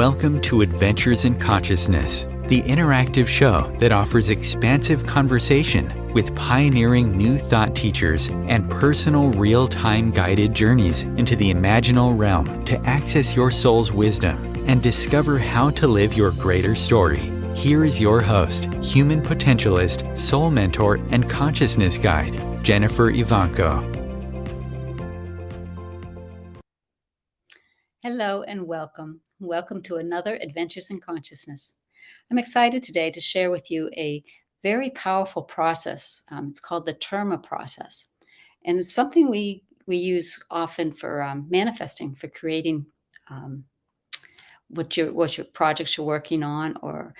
Welcome to Adventures in Consciousness, the interactive show that offers expansive conversation with pioneering new thought teachers and personal real-time guided journeys into the imaginal realm to access your soul's wisdom and discover how to live your greater story. Here is your host, human potentialist, soul mentor, and consciousness guide, Jennifer Evanko. Hello and welcome. Welcome to another Adventures in Consciousness. I'm excited today to share with you a very powerful process. It's called the Terma Process. And it's something we use often for manifesting, for creating what your projects you're working on, or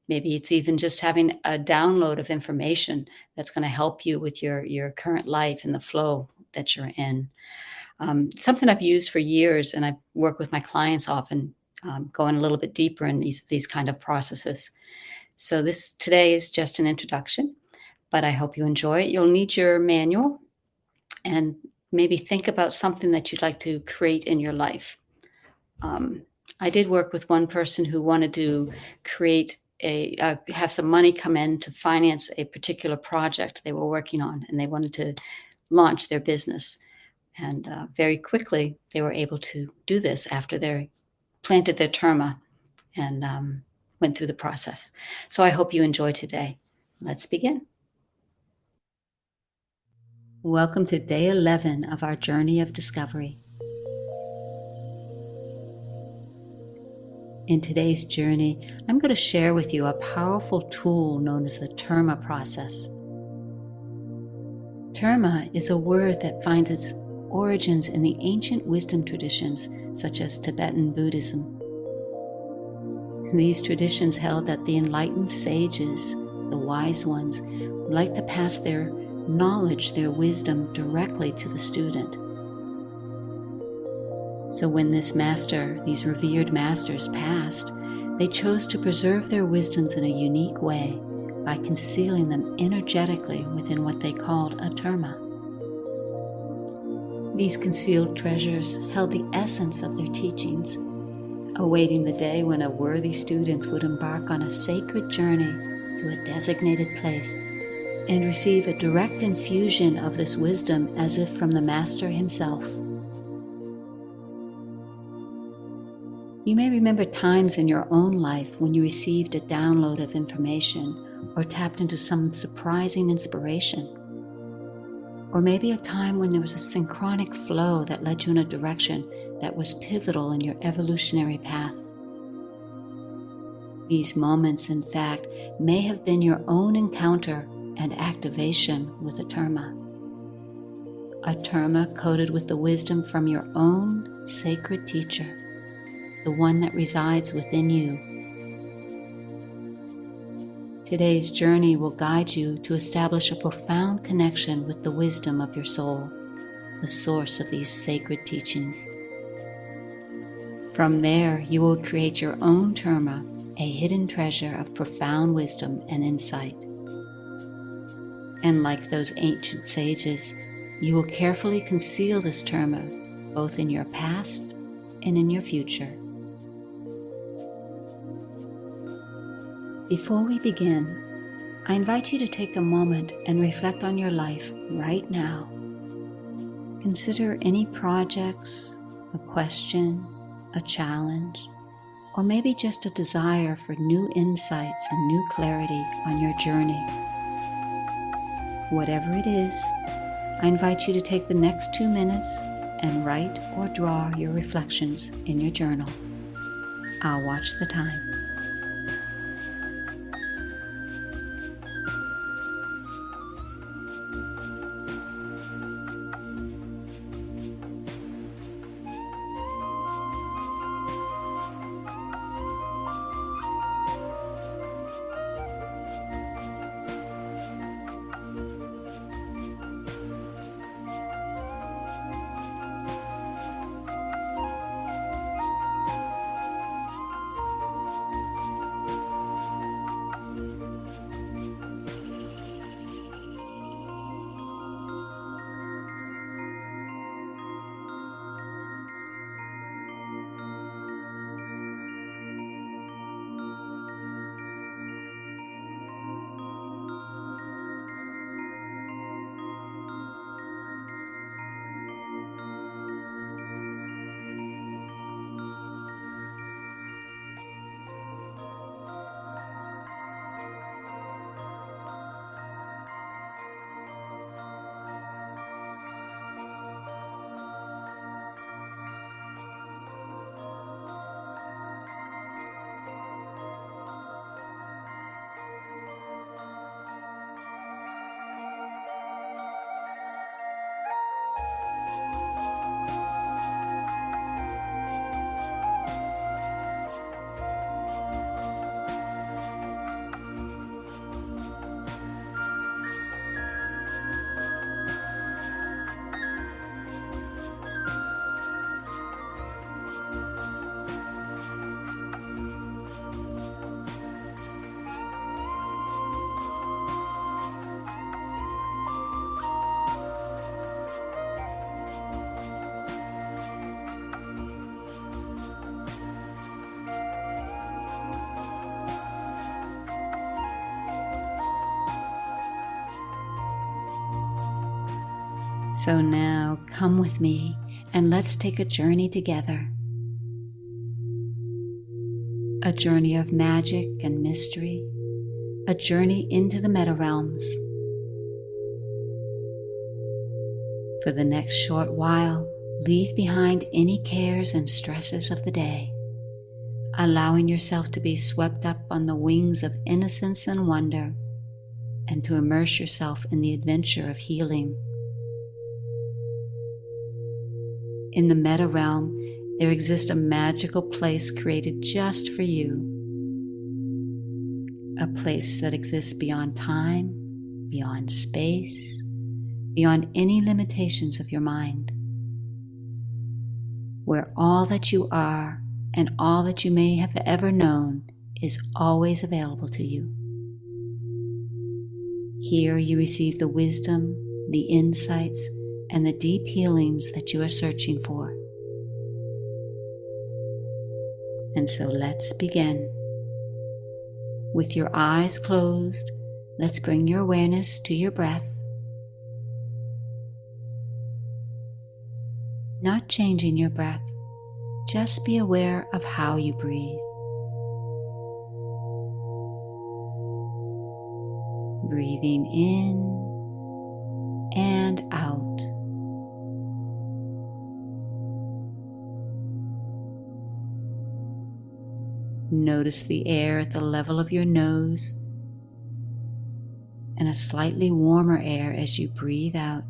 maybe it's even just having a download of information that's going to help you with your current life and the flow that you're in. Something I've used for years, and I work with my clients often, going a little bit deeper in these kind of processes. So this today is just an introduction, but I hope you enjoy it. You'll need your manual and maybe think about something that you'd like to create in your life. I did work with one person who wanted to create have some money come in to finance a particular project they were working on, and they wanted to launch their business. And very quickly, they were able to do this after they planted their terma and went through the process. So I hope you enjoy today. Let's begin. Welcome to day 11 of our journey of discovery. In today's journey, I'm going to share with you a powerful tool known as the Terma Process. Terma is a word that finds its origins in the ancient wisdom traditions such as Tibetan Buddhism. These traditions held that the enlightened sages, the wise ones, would like to pass their knowledge, their wisdom, directly to the student. So when these revered masters passed, they chose to preserve their wisdoms in a unique way by concealing them energetically within what they called a terma. These concealed treasures held the essence of their teachings, awaiting the day when a worthy student would embark on a sacred journey to a designated place and receive a direct infusion of this wisdom as if from the Master himself. You may remember times in your own life when you received a download of information or tapped into some surprising inspiration. Or maybe a time when there was a synchronic flow that led you in a direction that was pivotal in your evolutionary path. These moments, in fact, may have been your own encounter and activation with a terma. A terma coated with the wisdom from your own sacred teacher, the one that resides within you. Today's journey will guide you to establish a profound connection with the wisdom of your soul, the source of these sacred teachings. From there, you will create your own terma, a hidden treasure of profound wisdom and insight. And like those ancient sages, you will carefully conceal this terma, both in your past and in your future. Before we begin, I invite you to take a moment and reflect on your life right now. Consider any projects, a question, a challenge, or maybe just a desire for new insights and new clarity on your journey. Whatever it is, I invite you to take the next 2 minutes and write or draw your reflections in your journal. I'll watch the time. So now come with me and let's take a journey together. A journey of magic and mystery, a journey into the meta realms. For the next short while, leave behind any cares and stresses of the day, allowing yourself to be swept up on the wings of innocence and wonder, and to immerse yourself in the adventure of healing. In the meta realm, there exists a magical place created just for you. A place that exists beyond time, beyond space, beyond any limitations of your mind, where all that you are and all that you may have ever known is always available to you. Here you receive the wisdom, the insights, and the deep healings that you are searching for. And so let's begin. With your eyes closed, let's bring your awareness to your breath. Not changing your breath, just be aware of how you breathe. Breathing in and out. Notice the air at the level of your nose and a slightly warmer air as you breathe out.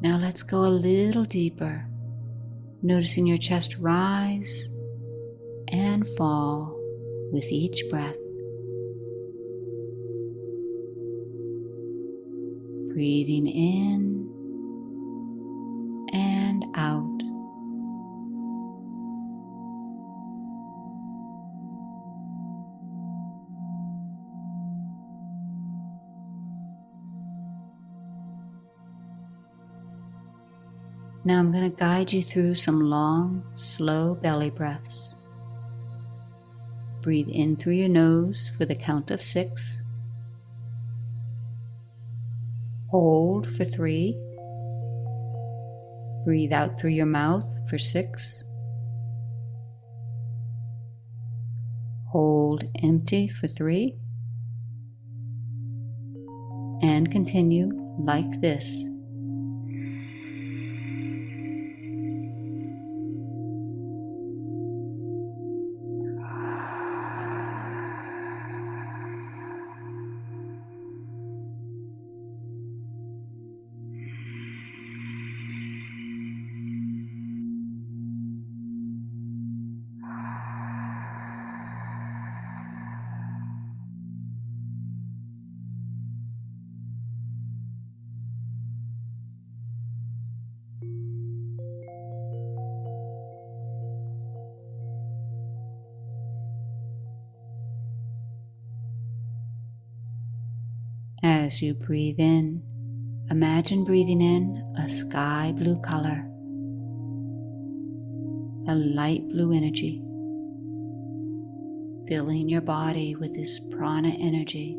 Now let's go a little deeper, noticing your chest rise and fall with each breath. Breathing in and out. Now I'm going to guide you through some long, slow belly breaths. Breathe in through your nose for the count of 6. Hold for 3. Breathe out through your mouth for 6. Hold empty for 3. And continue like this. As you breathe in, imagine breathing in a sky blue color, a light blue energy, filling your body with this prana energy.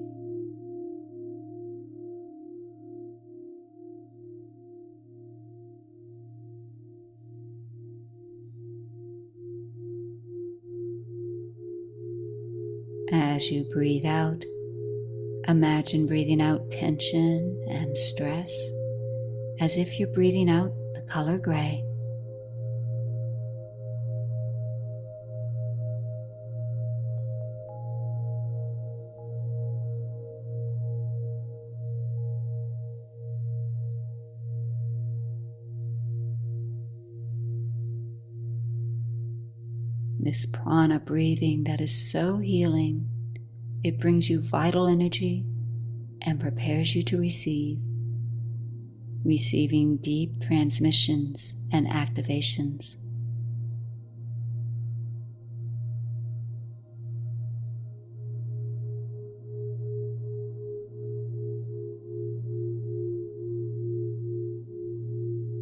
As you breathe out, imagine breathing out tension and stress as if you're breathing out the color gray. This prana breathing that is so healing, it brings you vital energy and prepares you to receive, receiving deep transmissions and activations.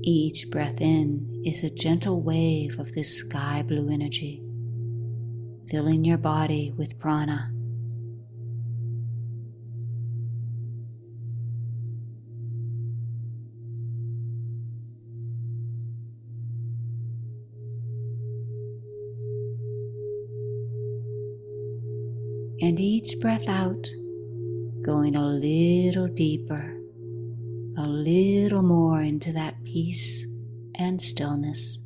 Each breath in is a gentle wave of this sky blue energy, filling your body with prana. And each breath out, going a little deeper, a little more into that peace and stillness.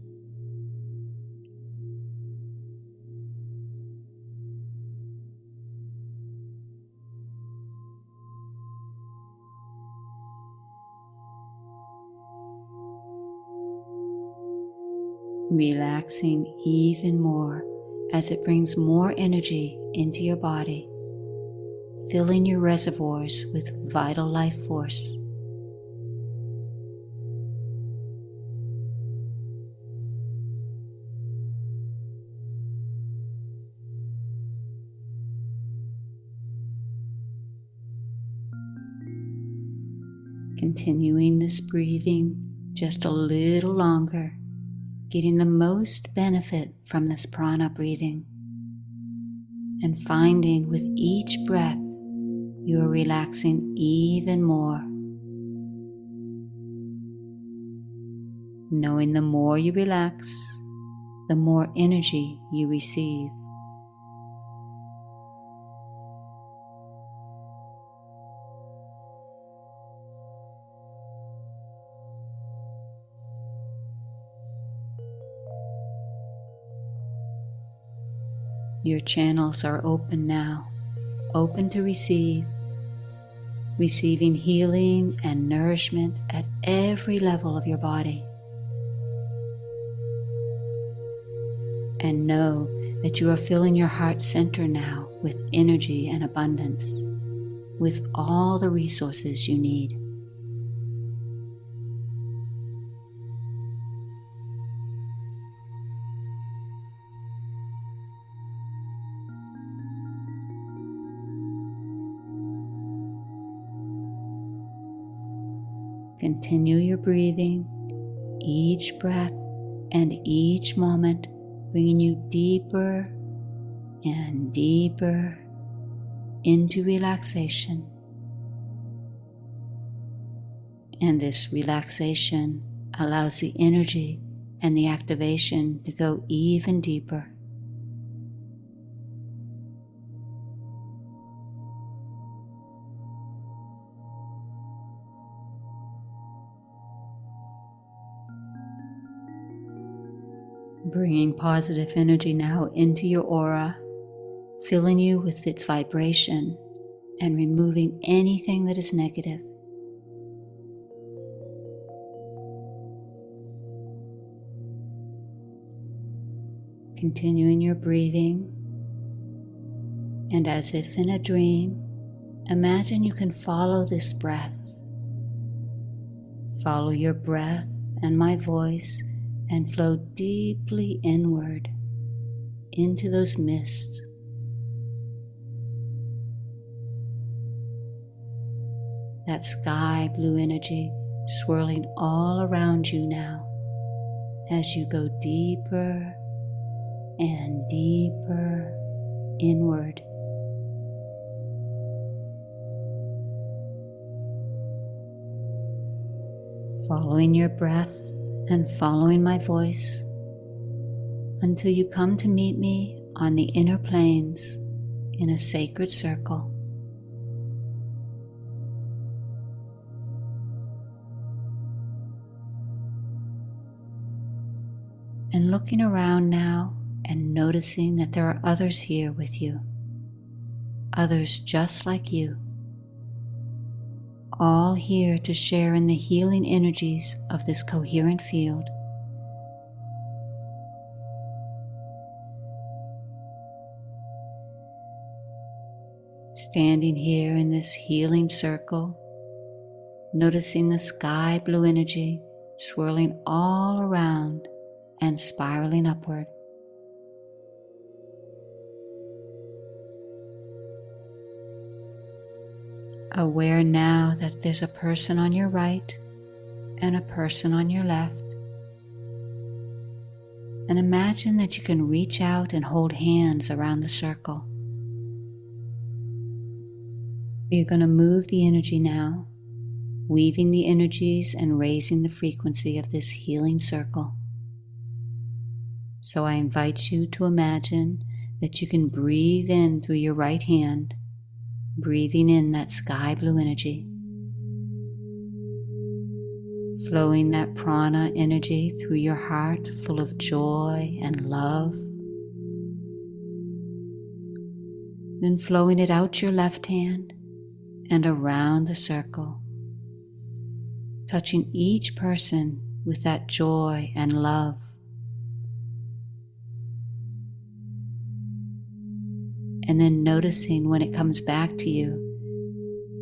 Relaxing even more as it brings more energy into your body, filling your reservoirs with vital life force. Continuing this breathing just a little longer, getting the most benefit from this prana breathing, and finding with each breath you are relaxing even more. Knowing the more you relax, the more energy you receive. Your channels are open now, open to receive, receiving healing and nourishment at every level of your body. And know that you are filling your heart center now with energy and abundance, with all the resources you need. Continue your breathing, each breath and each moment bringing you deeper and deeper into relaxation. And this relaxation allows the energy and the activation to go even deeper. Bringing positive energy now into your aura, filling you with its vibration and removing anything that is negative. Continuing your breathing, and as if in a dream, imagine you can follow this breath. Follow your breath and my voice and flow deeply inward into those mists. That sky blue energy swirling all around you now as you go deeper and deeper inward. Following your breath and following my voice until you come to meet me on the inner planes in a sacred circle. And looking around now and noticing that there are others here with you, others just like you, all here to share in the healing energies of this coherent field. Standing here in this healing circle, noticing the sky blue energy swirling all around and spiraling upward. Aware now that there's a person on your right and a person on your left. And imagine that you can reach out and hold hands around the circle. You're going to move the energy now, weaving the energies and raising the frequency of this healing circle. So I invite you to imagine that you can breathe in through your right hand, breathing in that sky blue energy, flowing that prana energy through your heart full of joy and love, then flowing it out your left hand and around the circle, touching each person with that joy and love. And then noticing when it comes back to you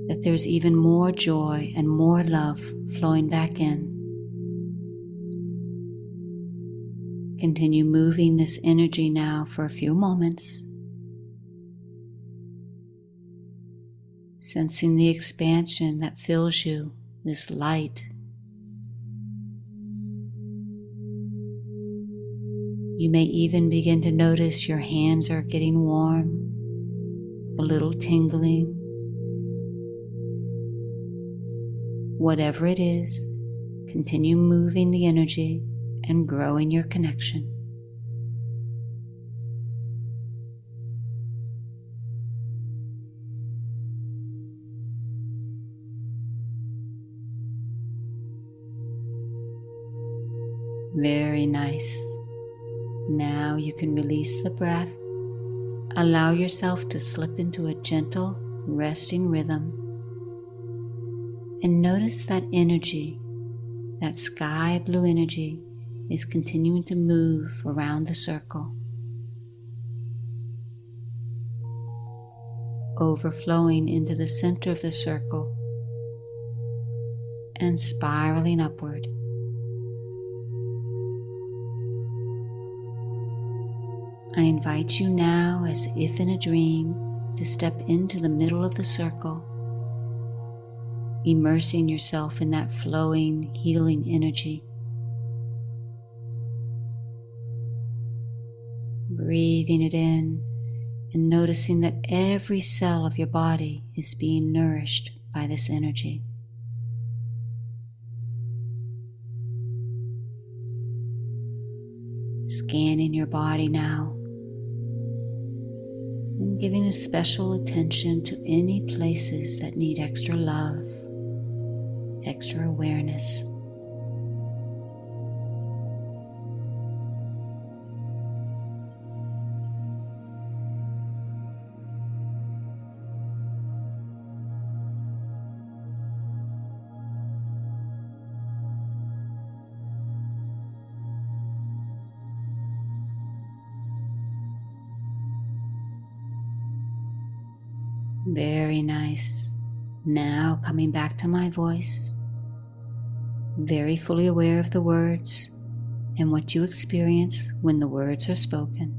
that there's even more joy and more love flowing back in. Continue moving this energy now for a few moments, sensing the expansion that fills you, this light. You may even begin to notice your hands are getting warm, a little tingling. Whatever it is, continue moving the energy and growing your connection. Very nice. Now you can release the breath. Allow yourself to slip into a gentle, resting rhythm. And notice that energy, that sky blue energy, is continuing to move around the circle, overflowing into the center of the circle and spiraling upward. I invite you now, as if in a dream, to step into the middle of the circle, immersing yourself in that flowing, healing energy. Breathing it in and noticing that every cell of your body is being nourished by this energy. Scanning your body now and giving a special attention to any places that need extra love, extra awareness. Very nice. Now coming back to my voice, very fully aware of the words and what you experience when the words are spoken.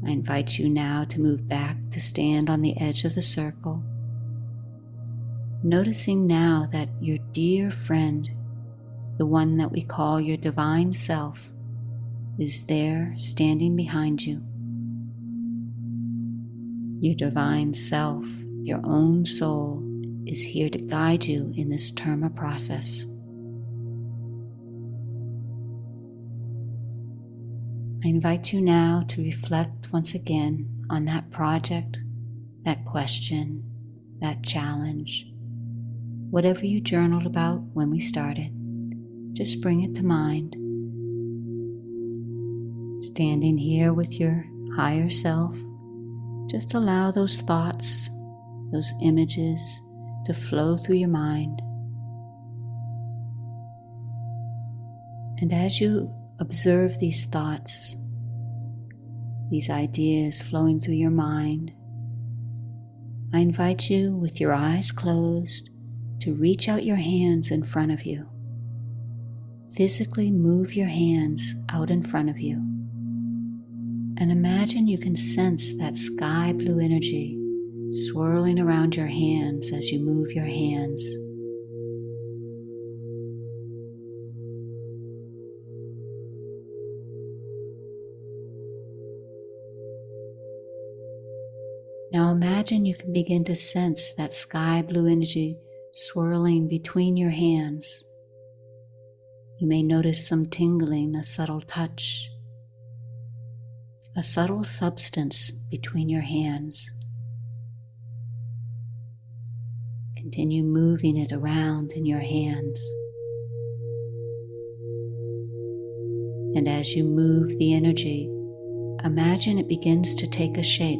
I invite you now to move back to stand on the edge of the circle, noticing now that your dear friend, the one that we call your divine self, is there standing behind you. Your divine self, your own soul, is here to guide you in this Terma process. I invite you now to reflect once again on that project, that question, that challenge. Whatever you journaled about when we started, just bring it to mind. Standing here with your higher self, just allow those thoughts, those images to flow through your mind. And as you observe these thoughts, these ideas flowing through your mind, I invite you, with your eyes closed, to reach out your hands in front of you. Physically move your hands out in front of you. And imagine you can sense that sky blue energy swirling around your hands as you move your hands. Now imagine you can begin to sense that sky blue energy swirling between your hands. You may notice some tingling, a subtle touch, a subtle substance between your hands. Continue moving it around in your hands. And as you move the energy, imagine it begins to take a shape.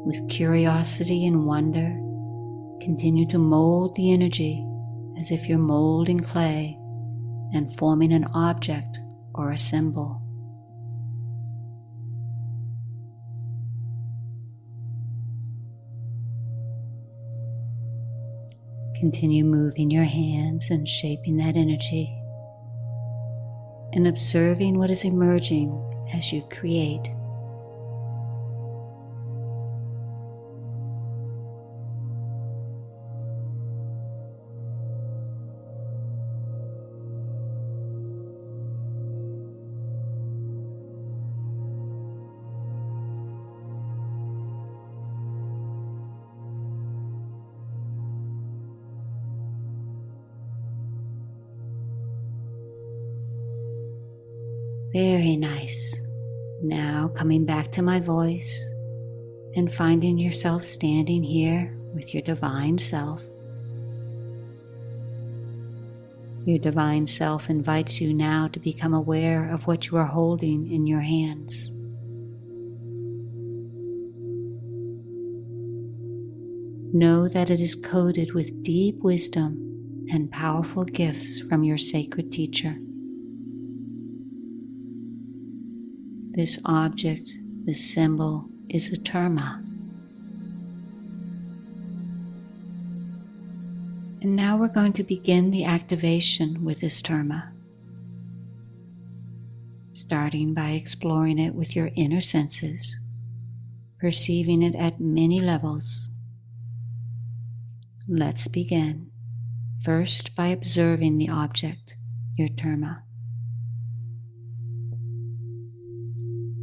With curiosity and wonder, continue to mold the energy as if you're molding clay and forming an object or a symbol. Continue moving your hands and shaping that energy and observing what is emerging as you create. Very nice. Now coming back to my voice and finding yourself standing here with your divine self. Your divine self invites you now to become aware of what you are holding in your hands. Know that it is coated with deep wisdom and powerful gifts from your sacred teacher. This object, this symbol, is a terma. And now we're going to begin the activation with this terma, starting by exploring it with your inner senses, perceiving it at many levels. Let's begin, first by observing the object, your terma.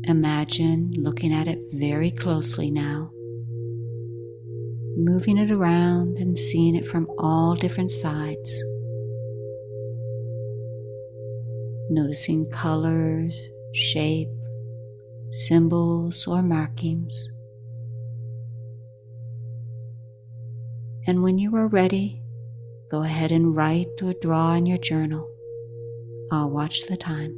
Imagine looking at it very closely now, moving it around and seeing it from all different sides, noticing colors, shape, symbols, or markings. And when you are ready, go ahead and write or draw in your journal. I'll watch the time.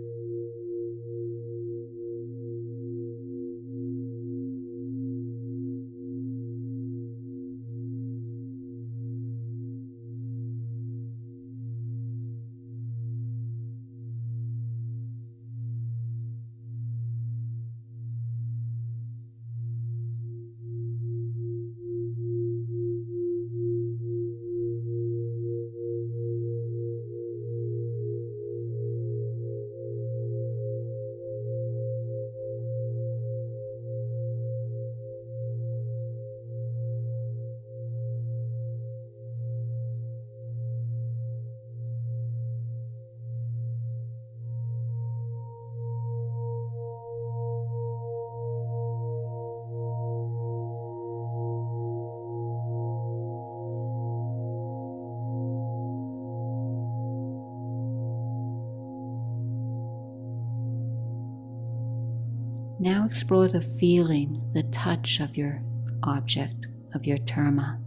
Now explore the feeling, the touch of your object, of your terma.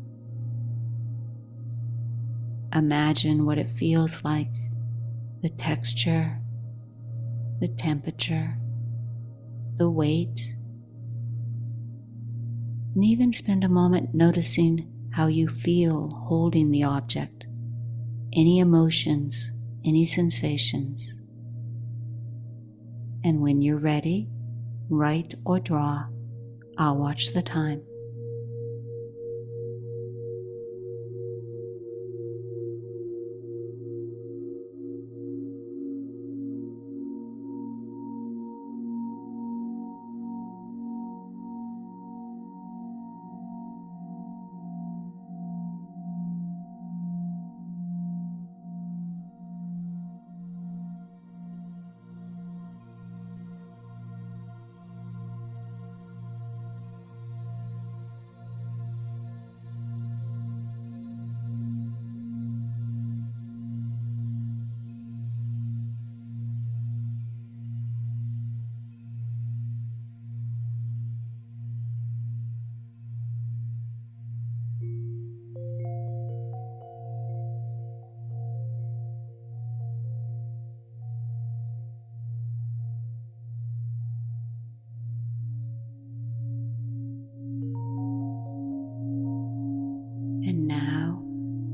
Imagine what it feels like, the texture, the temperature, the weight, and even spend a moment noticing how you feel holding the object, any emotions, any sensations. And when you're ready, write or draw. I'll watch the time.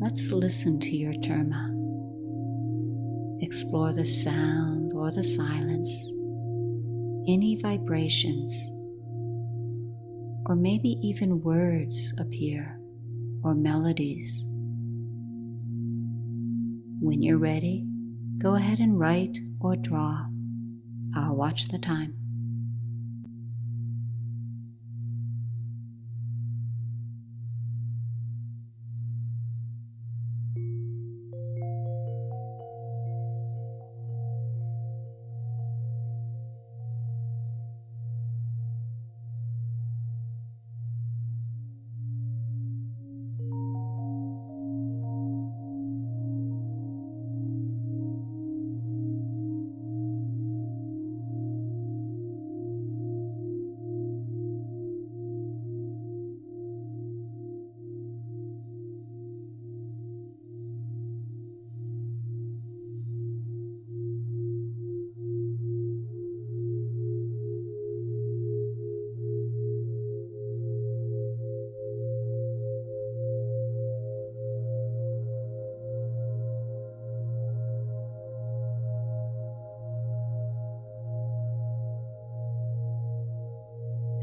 let's listen to your Terma. Explore the sound or the silence, any vibrations, or maybe even words appear or melodies. When you're ready, go ahead and write or draw. I'll watch the time.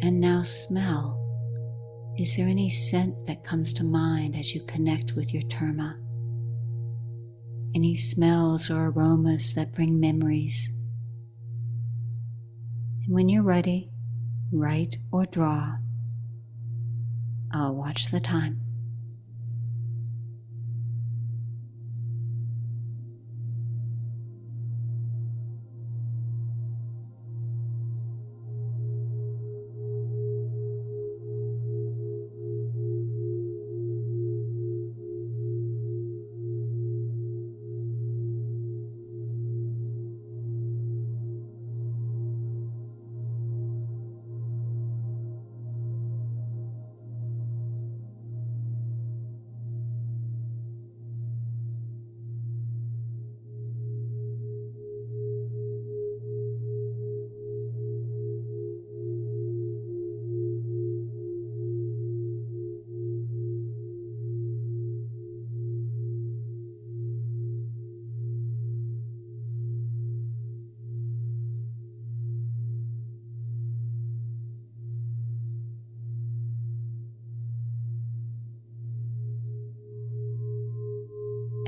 And now smell. Is there any scent that comes to mind as you connect with your Terma? Any smells or aromas that bring memories? And when you're ready, write or draw. I'll watch the time.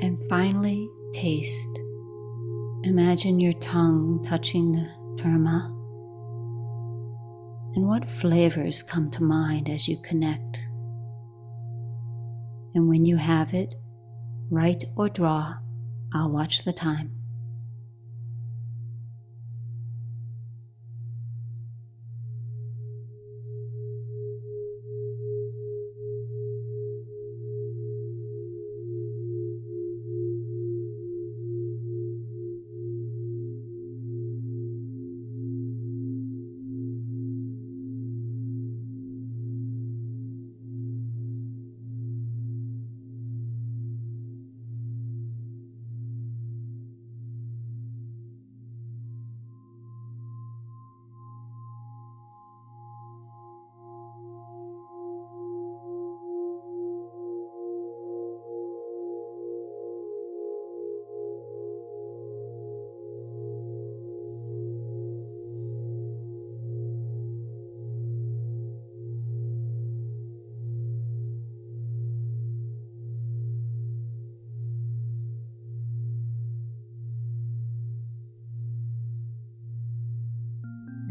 And finally, taste. Imagine your tongue touching the Terma. And what flavors come to mind as you connect? And when you have it, write or draw. I'll watch the time.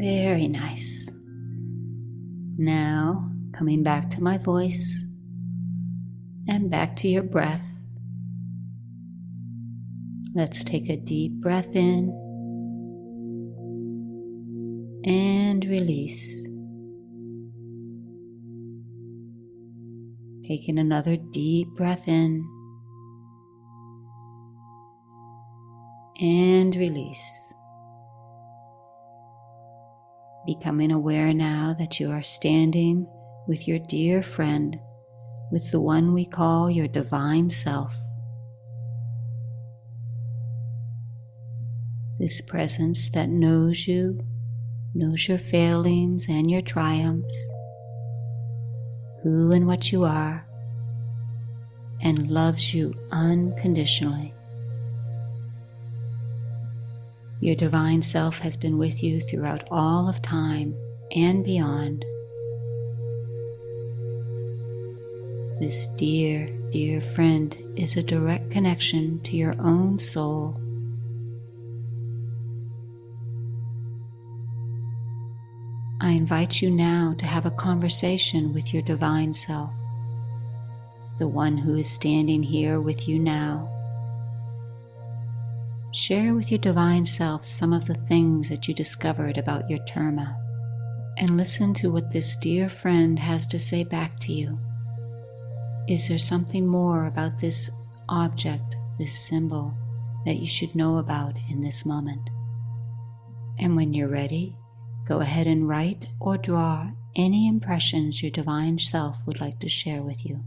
Very nice. Now, coming back to my voice and back to your breath. Let's take a deep breath in and release. Taking another deep breath in and release. Becoming aware now that you are standing with your dear friend, with the one we call your divine self. This presence that knows you, knows your failings and your triumphs, who and what you are, and loves you unconditionally. Your divine self has been with you throughout all of time and beyond. This dear, dear friend is a direct connection to your own soul. I invite you now to have a conversation with your divine self, the one who is standing here with you now. Share with your divine self some of the things that you discovered about your Terma, and listen to what this dear friend has to say back to you. Is there something more about this object, this symbol, that you should know about in this moment? And when you're ready, go ahead and write or draw any impressions your divine self would like to share with you.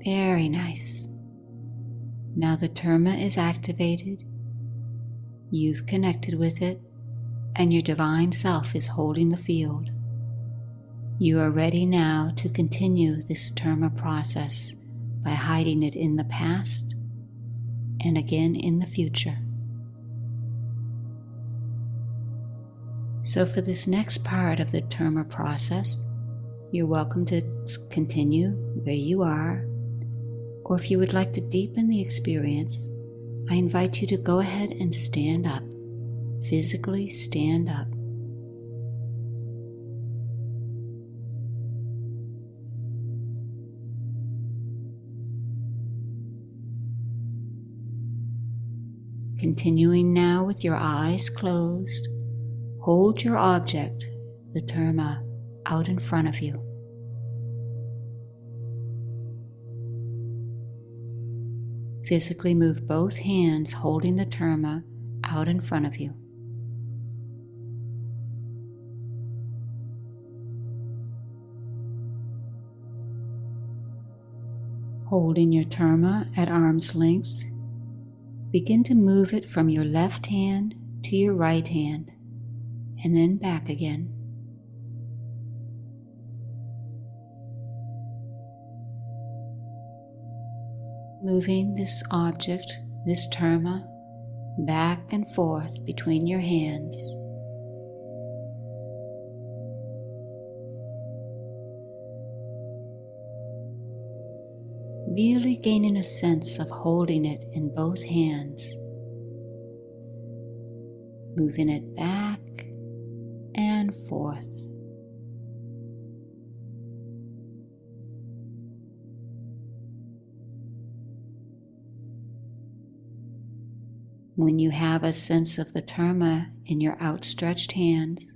Very nice. Now the Terma is activated, you've connected with it, and your divine self is holding the field. You are ready now to continue this Terma process by hiding it in the past and again in the future. So for this next part of the Terma process, you're welcome to continue where you are, or if you would like to deepen the experience, I invite you to go ahead and stand up, physically stand up. Continuing now with your eyes closed, hold your object, the Terma, out in front of you. Physically move both hands holding the Terma out in front of you. Holding your Terma at arm's length, begin to move it from your left hand to your right hand and then back again. Moving this object, this Terma, back and forth between your hands. Really gaining a sense of holding it in both hands. Moving it back and forth. When you have a sense of the Terma in your outstretched hands,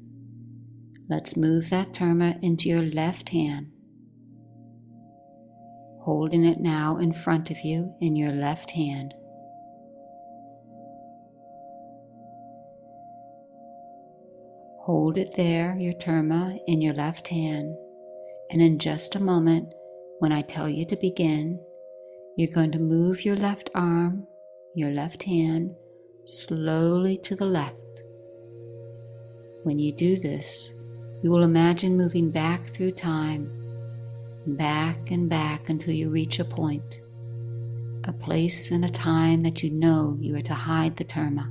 let's move that Terma into your left hand, holding it now in front of you in your left hand. Hold it there, your Terma, in your left hand, and in just a moment, when I tell you to begin, you're going to move your left arm, your left hand, slowly to the left. When you do this, you will imagine moving back through time, back and back until you reach a point, a place and a time that you know you are to hide the Terma.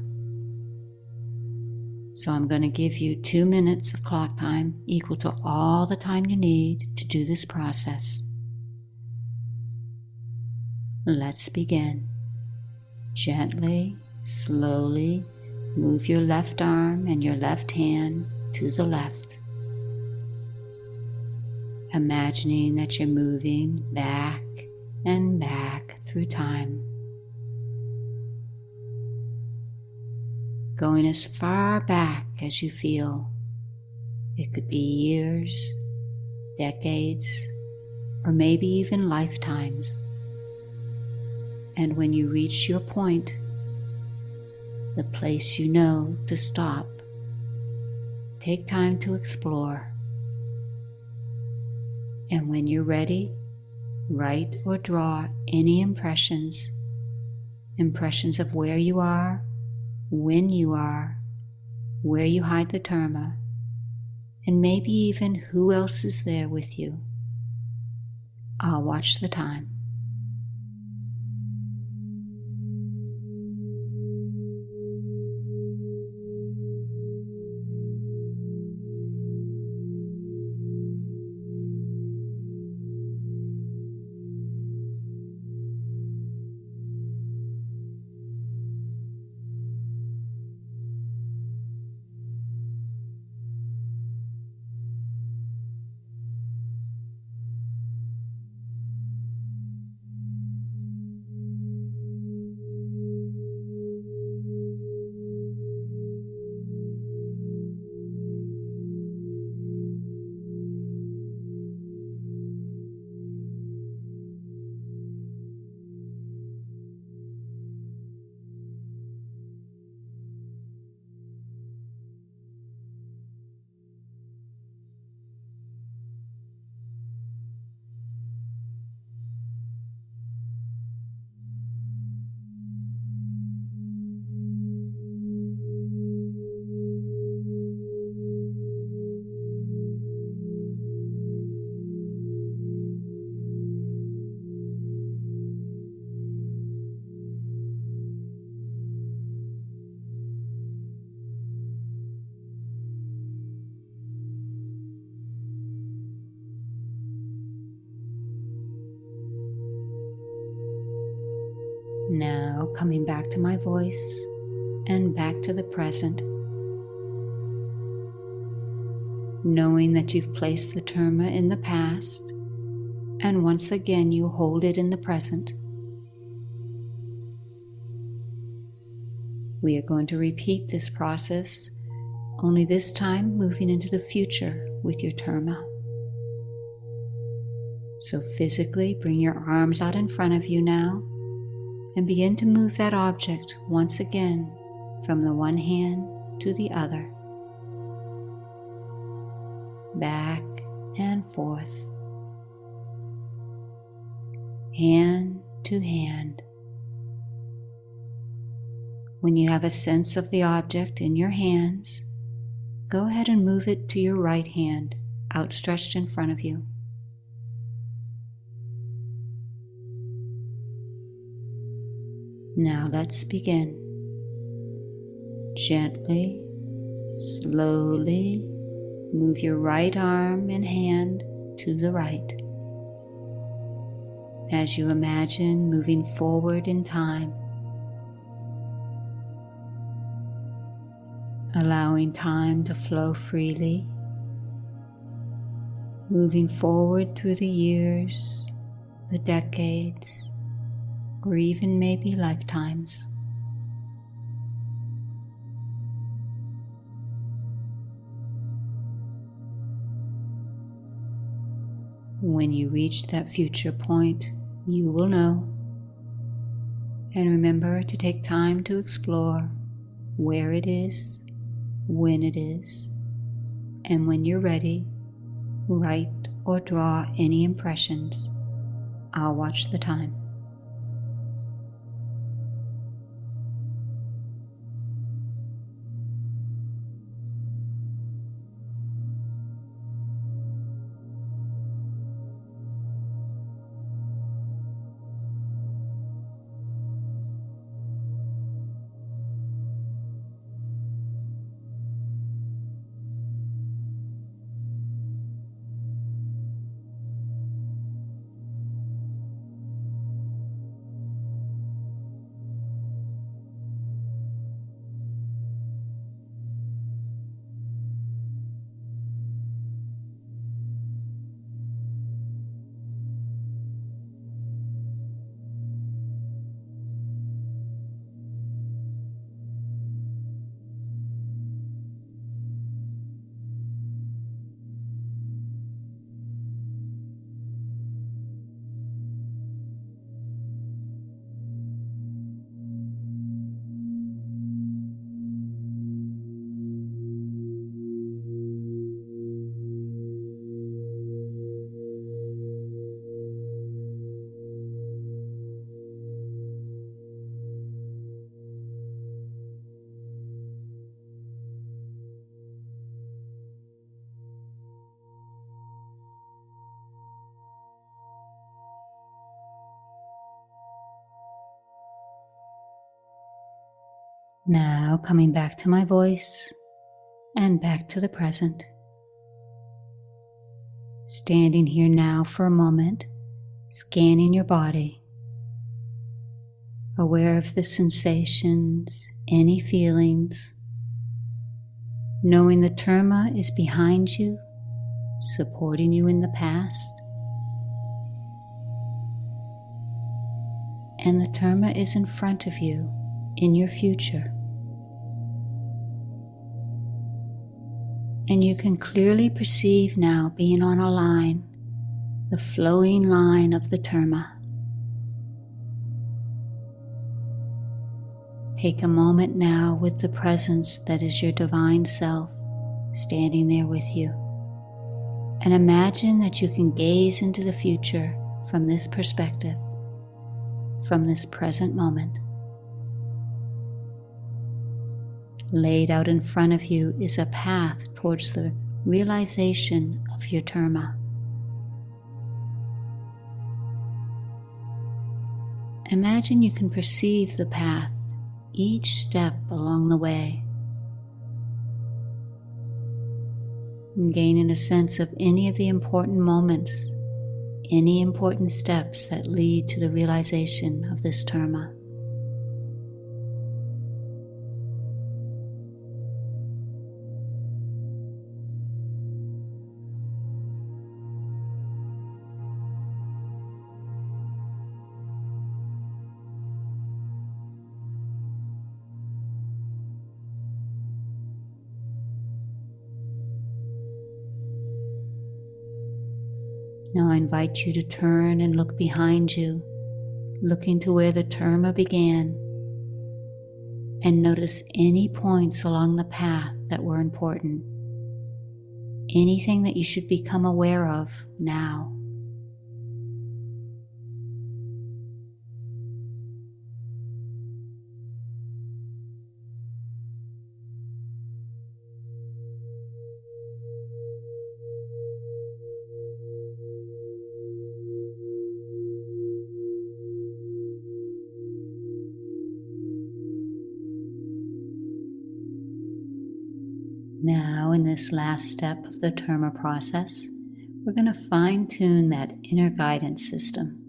So I'm going to give you 2 minutes of clock time equal to all the time you need to do this process. Let's begin. Gently, slowly move your left arm and your left hand to the left, imagining that you're moving back and back through time, going as far back as you feel. It could be years, decades, or maybe even lifetimes. And when you reach your point, the place you know to stop, take time to explore. And when you're ready, write or draw any impressions of where you are, when you are, where you hide the terma, and maybe even who else is there with you. I'll watch the time. Now coming back to my voice and back to the present, knowing that you've placed the terma in the past, and once again you hold it in the present. We are going to repeat this process, only this time moving into the future with your terma. So physically bring your arms out in front of you now and begin to move that object once again from the one hand to the other, back and forth, hand to hand. When you have a sense of the object in your hands, go ahead and move it to your right hand, outstretched in front of you. Now let's begin. Gently, slowly move your right arm and hand to the right, as you imagine moving forward in time, allowing time to flow freely, moving forward through the years, the decades, or even maybe lifetimes. When you reach that future point, you will know. And remember to take time to explore where it is, when it is, and when you're ready, write or draw any impressions. I'll watch the time. Now coming back to my voice and back to the present. Standing here now for a moment, scanning your body, aware of the sensations, any feelings, knowing the Terma is behind you, supporting you in the past, and the Terma is in front of you in your future. And you can clearly perceive now being on a line, the flowing line of the Terma. Take a moment now with the presence that is your divine self standing there with you, and imagine that you can gaze into the future from this perspective, from this present moment. Laid out in front of you is a path towards the realization of your Terma. Imagine you can perceive the path, each step along the way, and gaining a sense of any of the important moments, any important steps that lead to the realization of this Terma. Now I invite you to turn and look behind you, looking to where the Terma began, and notice any points along the path that were important, anything that you should become aware of now. Now, in this last step of the Terma process, we're going to fine-tune that inner guidance system.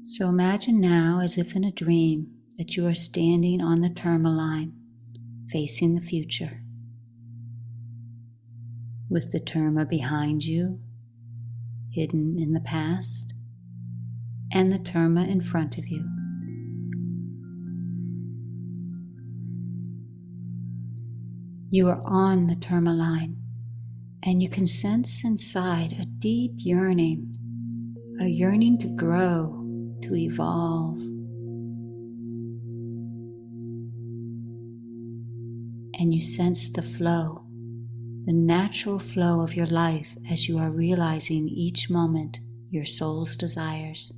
So imagine now, as if in a dream, that you are standing on the Terma line, facing the future, with the Terma behind you, hidden in the past, and the Terma in front of you. You are on the Terma line, and you can sense inside a deep yearning, a yearning to grow, to evolve. And you sense the flow, the natural flow of your life as you are realizing each moment your soul's desires.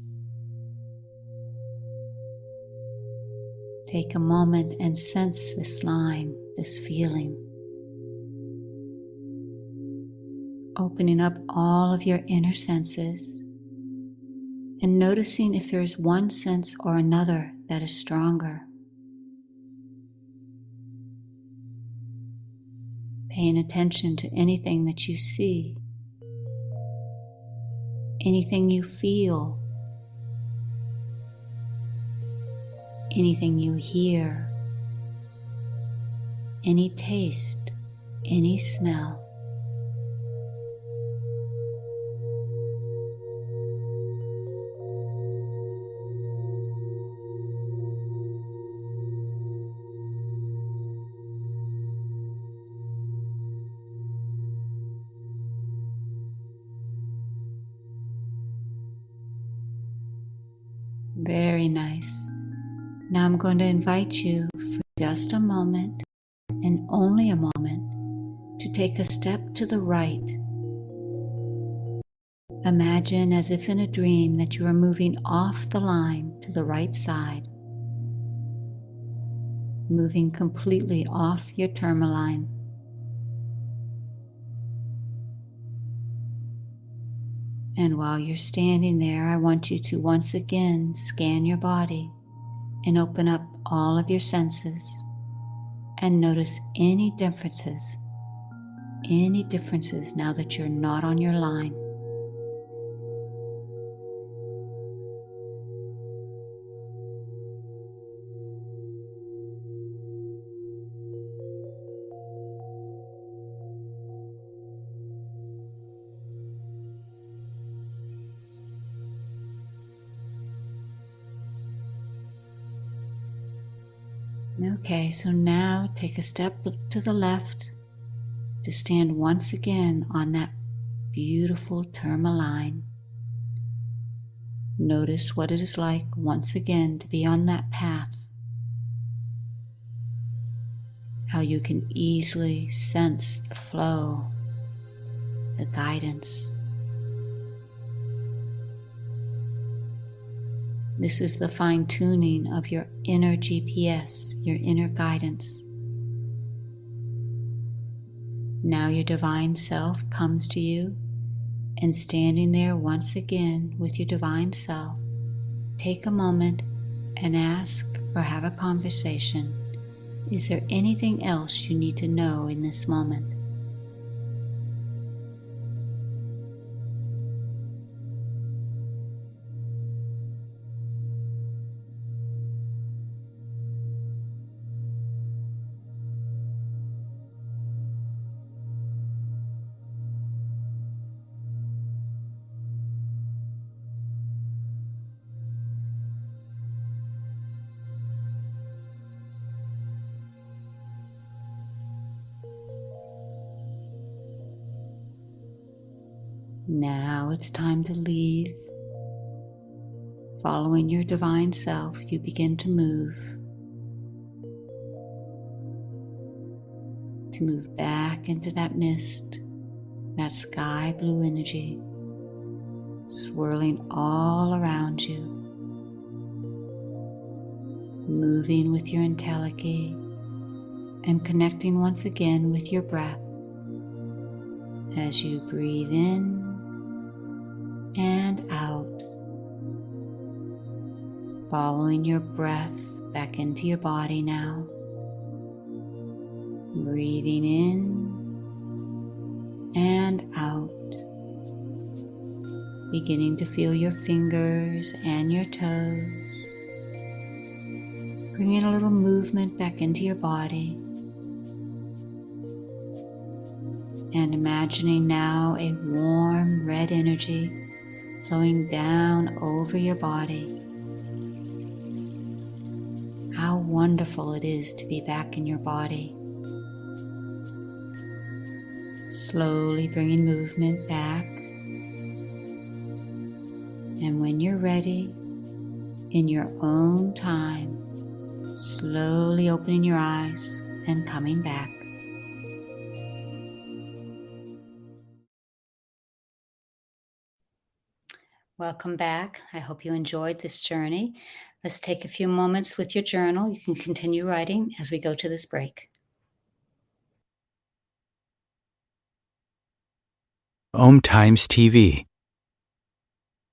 Take a moment and sense this line, this feeling. Opening up all of your inner senses and noticing if there is one sense or another that is stronger. Paying attention to anything that you see, anything you feel, anything you hear, any taste, any smell. Very nice. Now I'm going to invite you for just a moment, and only a moment, to take a step to the right. Imagine as if in a dream that you are moving off the line to the right side, moving completely off your Terma line. And while you're standing there, I want you to once again scan your body and open up all of your senses and notice any differences now that you're not on your line. Okay, so now take a step to the left to stand once again on that beautiful Terma line. Notice what it is like once again to be on that path. How you can easily sense the flow, the guidance. This is the fine-tuning of your inner GPS, your inner guidance. Now your divine self comes to you, and standing there once again with your divine self, take a moment and ask or have a conversation. Is there anything else you need to know in this moment? Now it's time to leave. Following your divine self, you begin to move back into that mist, that sky blue energy, swirling all around you, moving with your entelechy and connecting once again with your breath as you breathe in and out, following your breath back into your body now, breathing in and out, beginning to feel your fingers and your toes, bringing a little movement back into your body. And imagining now a warm red energy flowing down over your body. How wonderful it is to be back in your body. Slowly bringing movement back. And when you're ready, in your own time, slowly opening your eyes and coming back. Welcome back. I hope you enjoyed this journey. Let's take a few moments with your journal. You can continue writing as we go to this break. OMTimes TV.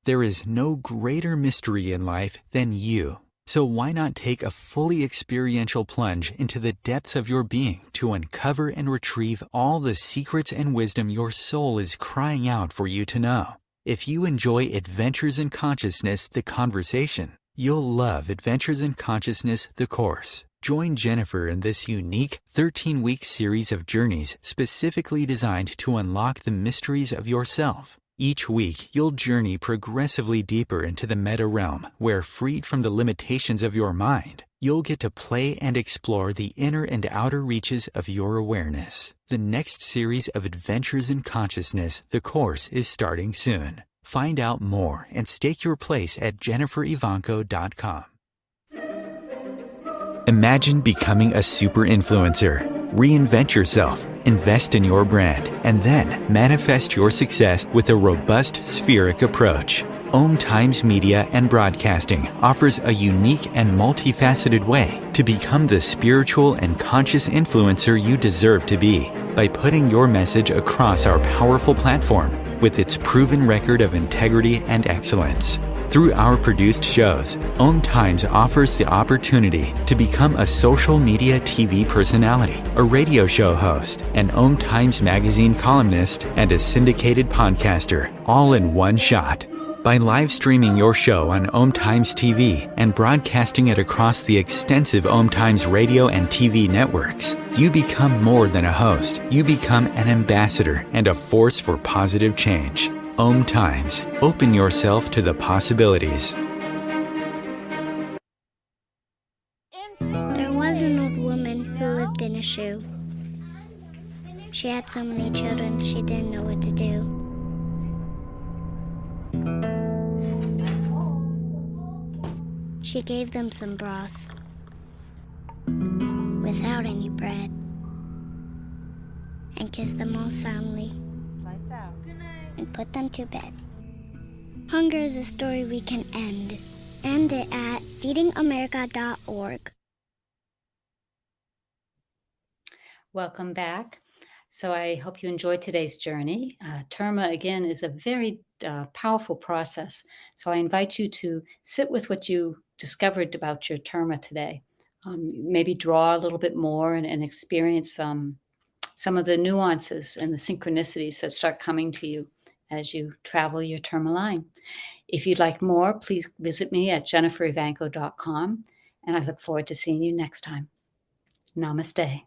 There is no greater mystery in life than you. So why not take a fully experiential plunge into the depths of your being to uncover and retrieve all the secrets and wisdom your soul is crying out for you to know? If you enjoy Adventures in Consciousness, the conversation, you'll love Adventures in Consciousness, the course. Join Jennifer in this unique 13-week series of journeys specifically designed to unlock the mysteries of yourself. Each week, you'll journey progressively deeper into the meta realm, where, freed from the limitations of your mind, you'll get to play and explore the inner and outer reaches of your awareness. The next series of Adventures in Consciousness, the course, is starting soon. Find out more and stake your place at JenniferEvanko.com. Imagine becoming a super influencer. Reinvent yourself, invest in your brand, and then manifest your success with a robust spheric approach. OMTimes Media and Broadcasting offers a unique and multifaceted way to become the spiritual and conscious influencer you deserve to be. By putting your message across our powerful platform, with its proven record of integrity and excellence. Through our produced shows, OMTimes offers the opportunity to become a social media TV personality, a radio show host, an OMTimes magazine columnist, and a syndicated podcaster, all in one shot. By live streaming your show on OMTimes TV and broadcasting it across the extensive OMTimes radio and TV networks, you become more than a host. You become an ambassador and a force for positive change. OMTimes. Open yourself to the possibilities. There was an old woman who lived in a shoe. She had so many children, she didn't know what to do. She gave them some broth without any bread and kissed them all soundly and put them to bed. Hunger is a story we can end. End it at feedingamerica.org. Welcome back. So I hope you enjoyed today's journey. Terma, again, is a very powerful process. So I invite you to sit with what you discovered about your Terma today. Maybe draw a little bit more and experience some of the nuances and the synchronicities that start coming to you as you travel your Terma line. If you'd like more, please visit me at jenniferivanko.com, and I look forward to seeing you next time. Namaste.